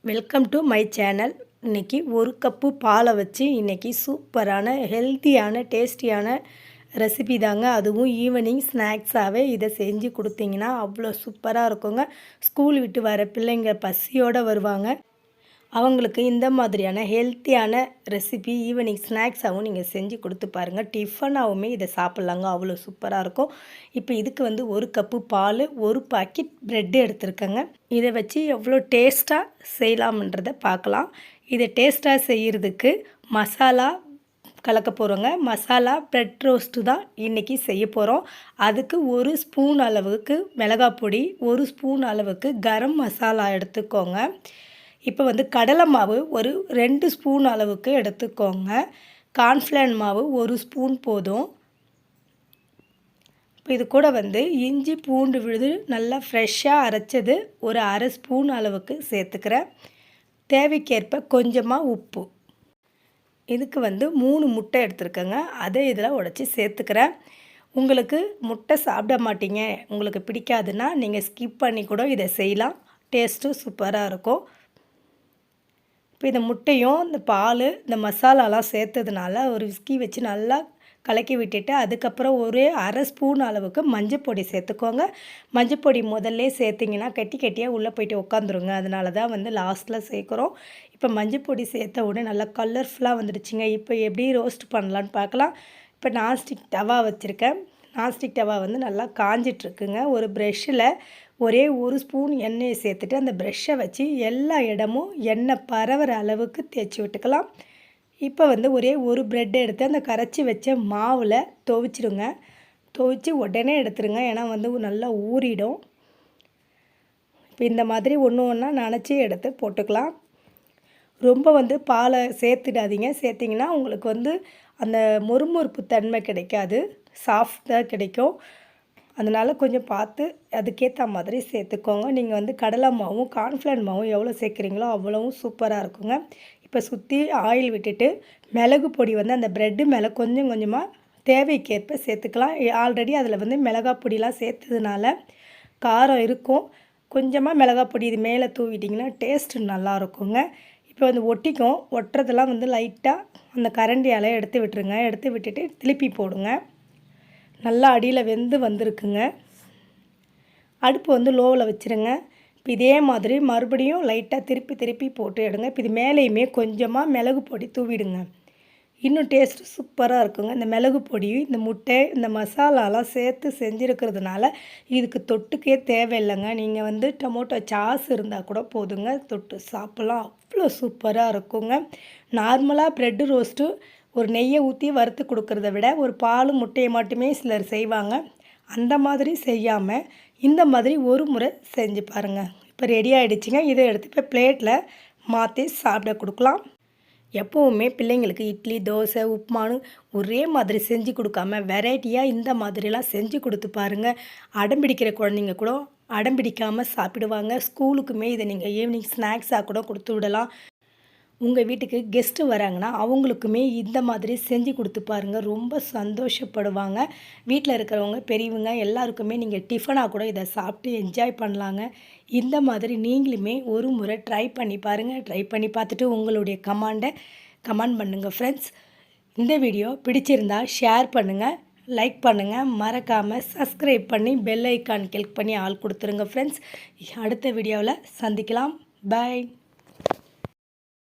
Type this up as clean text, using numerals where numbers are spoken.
Welcome to my channel. இன்றைக்கி ஒரு cup பாலை வச்சு இன்றைக்கி சூப்பரான ஹெல்த்தியான டேஸ்டியான ரெசிபி தாங்க. அதுவும் ஈவினிங் ஸ்நாக்ஸாகவே இதை செஞ்சு கொடுத்தீங்கன்னா அவ்வளோ சூப்பராக இருக்குங்க. ஸ்கூல் விட்டு வர பிள்ளைங்க பசியோடு வருவாங்க. அவங்களுக்கு இந்த மாதிரியான ஹெல்த்தியான ரெசிபி ஈவினிங் ஸ்நாக்ஸாகவும் நீங்கள் செஞ்சு கொடுத்து பாருங்கள். டிஃபனாகவுமே இதை சாப்பிட்லாங்க, அவ்வளோ சூப்பராக இருக்கும். இப்போ இதுக்கு ஒரு கப்பு பால், ஒரு பாக்கெட் ப்ரெட்டு எடுத்துருக்கேங்க. இதை வச்சு எவ்வளோ டேஸ்ட்டாக செய்யலாம்ன்றதை பார்க்கலாம். இதை டேஸ்ட்டாக செய்கிறதுக்கு மசாலா கலக்க போகிறோங்க. மசாலா ப்ரெட் ரோஸ்ட்டு தான் இன்றைக்கி செய்ய போகிறோம். அதுக்கு ஒரு ஸ்பூன் அளவுக்கு மிளகாய் பொடி, ஒரு ஸ்பூன் அளவுக்கு கரம் மசாலா எடுத்துக்கோங்க. இப்போ கடலை மாவு ஒரு 2 ஸ்பூன் அளவுக்கு எடுத்துக்கோங்க. கார்ன்ஃப்ளவர் மாவு 1 ஸ்பூன் போதும். இப்போ இது கூட இஞ்சி பூண்டு விழுது நல்லா ஃப்ரெஷ்ஷாக அரைச்சது ஒரு அரை ஸ்பூன் அளவுக்கு சேர்த்துக்கிறேன். தேவைக்கேற்ப கொஞ்சமாக உப்பு. இதுக்கு 3 முட்டை எடுத்துருக்கேங்க. அதை இதில் உடச்சி சேர்த்துக்கிறேன். உங்களுக்கு முட்டை சாப்பிட மாட்டீங்க, உங்களுக்கு பிடிக்காதுன்னா நீங்கள் ஸ்கிப் பண்ணி கூட இதை செய்யலாம். டேஸ்ட்டும் சூப்பராக இருக்கும். இப்போ இந்த முட்டையும் இந்த பால் இந்த மசாலாலாம் சேர்த்ததுனால ஒரு விஸ்கி வச்சு நல்லா கலக்கி விட்டுட்டு அதுக்கப்புறம் ஒரு அரை ஸ்பூன் அளவுக்கு மஞ்சப்பொடி சேர்த்துக்கோங்க. மஞ்சப்பொடி முதல்ல சேர்த்திங்கன்னா கட்டி கட்டியாக உள்ளே போய்ட்டு உட்காந்துருங்க. அதனால தான் லாஸ்ட்டில் சேர்க்குறோம். இப்போ மஞ்சப்பொடி சேர்த்த உடனே நல்லா கலர்ஃபுல்லாக வந்துடுச்சுங்க. இப்போ எப்படி ரோஸ்ட் பண்ணலான்னு பார்க்கலாம். இப்போ நான்ஸ்டிக் தவா வச்சுருக்கேன். நான்ஸ்டிக் தவா நல்லா காஞ்சிட்ருக்குங்க. ஒரு ப்ரெஷ்ஷில் ஒரே ஒரு ஸ்பூன் எண்ணெயை சேர்த்துட்டு அந்த ப்ரெஷ்ஷை வச்சு எல்லா இடமும் எண்ணெய் பரவுற அளவுக்கு தேய்ச்சி விட்டுக்கலாம். இப்போ ஒரே ஒரு ப்ரெட்டை எடுத்து அந்த கரைச்சி வச்ச மாவில் துவைச்சிடுங்க. துவைச்சி உடனே எடுத்துருங்க, ஏன்னா நல்லா ஊறிடும். இப்போ இந்த மாதிரி ஒன்று ஒன்றா நனைச்சி எடுத்து போட்டுக்கலாம். ரொம்ப பாலை சேர்த்துடாதீங்க. சேர்த்திங்கன்னா உங்களுக்கு அந்த மொறுமொறுப்பு தன்மை கிடைக்காது, சாஃப்டாக கிடைக்கும். அதனால் கொஞ்சம் பார்த்து அதுக்கேற்ற மாதிரி சேர்த்துக்கோங்க. நீங்கள் கடலை மாவும் கார்ன்ஃப்ளவர் மாவும் எவ்வளோ சேர்க்குறீங்களோ அவ்வளவும் சூப்பராக இருக்குங்க. இப்போ சுற்றி ஆயில் விட்டுட்டு மிளகு பொடி அந்த ப்ரெட்டு மேலே கொஞ்சம் கொஞ்சமாக தேவைக்கேற்ப சேர்த்துக்கலாம். ஆல்ரெடி அதில் மிளகாய் பொடிலாம் சேர்த்ததுனால காரம் இருக்கும். கொஞ்சமாக மிளகாய் பொடி இது மேலே தூவிட்டிங்கன்னா டேஸ்ட்டு நல்லாயிருக்குங்க. இப்போ ஒட்டிக்கும். ஒட்டுறதெல்லாம் லைட்டாக அந்த கரண்டியால் எடுத்து விட்டுருங்க. எடுத்து விட்டுட்டு திருப்பி போடுங்க. நல்லா அடியில் வெந்து வந்திருக்குங்க. அடுப்பு லோவில் வச்சுருங்க. இப்போ இதே மாதிரி மறுபடியும் லைட்டாக திருப்பி போட்டு எடுங்க. இப்போ இது மேலேயுமே கொஞ்சமாக மிளகு பொடி தூவிடுங்க. இன்னும் டேஸ்ட்டு சூப்பராக இருக்குங்க. இந்த மிளகு பொடி, இந்த முட்டை, இந்த மசாலாலாம் சேர்த்து செஞ்சுருக்கிறதுனால இதுக்கு தொட்டுக்கே தேவையில்லைங்க. நீங்கள் டொமேட்டோ சாஸ் இருந்தால் கூட போதுங்க, தொட்டு சாப்பிட்லாம். அவ்வளோ சூப்பராக இருக்குங்க. நார்மலாக ப்ரெட்டு ரோஸ்ட்டு ஒரு நெய்யை ஊற்றி வறுத்து கொடுக்குறத விட ஒரு பால் முட்டையை மட்டுமே சிலர் செய்வாங்க. அந்த மாதிரி செய்யாமல் இந்த மாதிரி ஒரு முறை செஞ்சு பாருங்கள். இப்போ ரெடி ஆகிடுச்சிங்க. இதை எடுத்து இப்போ பிளேட்டில் மாற்றி சாப்பிட கொடுக்கலாம். எப்போவுமே பிள்ளைங்களுக்கு இட்லி, தோசை, உப்புமானு ஒரே மாதிரி செஞ்சு கொடுக்காம வெரைட்டியாக இந்த மாதிரிலாம் செஞ்சு கொடுத்து பாருங்கள். அடம்பிடிக்கிற குழந்தைங்க கூட அடம்பிடிக்காமல் சாப்பிடுவாங்க. ஸ்கூலுக்குமே இதை நீங்கள் ஈவினிங் ஸ்நாக்ஸாக கூட கொடுத்து விடலாம். உங்கள் வீட்டுக்கு கெஸ்ட்டு வராங்கன்னா அவங்களுக்குமே இந்த மாதிரி செஞ்சு கொடுத்து பாருங்கள், ரொம்ப சந்தோஷப்படுவாங்க. வீட்டில் இருக்கிறவங்க பெரியவங்க எல்லாருக்குமே நீங்கள் டிஃபனாக கூட இதை சாப்பிட்டு என்ஜாய் பண்ணலாங்க. இந்த மாதிரி நீங்களுமே ஒரு முறை ட்ரை பண்ணி பாருங்கள். ட்ரை பண்ணி பார்த்துட்டு உங்களுடைய கமெண்ட் பண்ணுங்கள் ஃப்ரெண்ட்ஸ். இந்த வீடியோ பிடிச்சிருந்தா ஷேர் பண்ணுங்கள், லைக் பண்ணுங்கள், மறக்காமல் சப்ஸ்கிரைப் பண்ணி பெல் ஐக்கான் கிளிக் பண்ணி ஆள் கொடுத்துருங்க ஃப்ரெண்ட்ஸ். அடுத்த வீடியோவில் சந்திக்கலாம். பாய்.